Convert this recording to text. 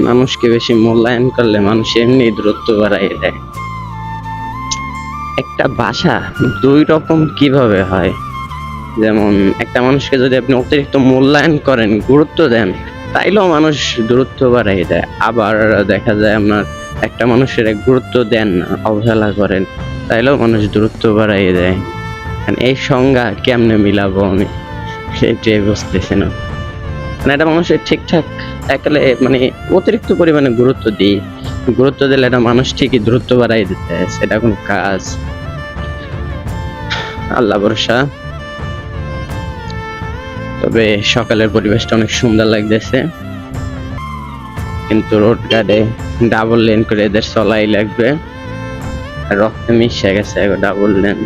মানুষকে বেশি মূল্যায়ন করলে মানুষ এমনি দূরত্ব বাড়াই দেয়। একটা ভাষা দুই রকম কিভাবে হয়? যেমন একটা মানুষকে যদি আপনি অতিরিক্ত মূল্যায়ন করেন, গুরুত্ব দেন, তাইলেও মানুষ দূরত্ব বাড়াই দেয়। আবার দেখা যায় আপনার একটা মানুষের গুরুত্ব দেন না, অবহেলা করেন, তাইলেও মানুষ দূরত্ব বাড়াই দেয়। মানে এই সংজ্ঞা কেমনে মিলাবো আমি সেটাই বুঝতেছি না। মানে একটা মানুষের ঠিকঠাক একালে মানে অতিরিক্ত পরিমাণে গুরুত্ব দিই, গুরুত্ব দিলে একটা মানুষ ঠিকই দূরত্ব বাড়াই দিতে, সেটা কোন কাজ? আল্লাহ ভরসা। তবে সকালের পরিবেশটা অনেক সুন্দর লাগতেছে, কিন্তু রোড গার্ডে ডাবল লেন করে এদের চলাই লাগবে, রক্তে মিশে গেছে ডাবল লেন।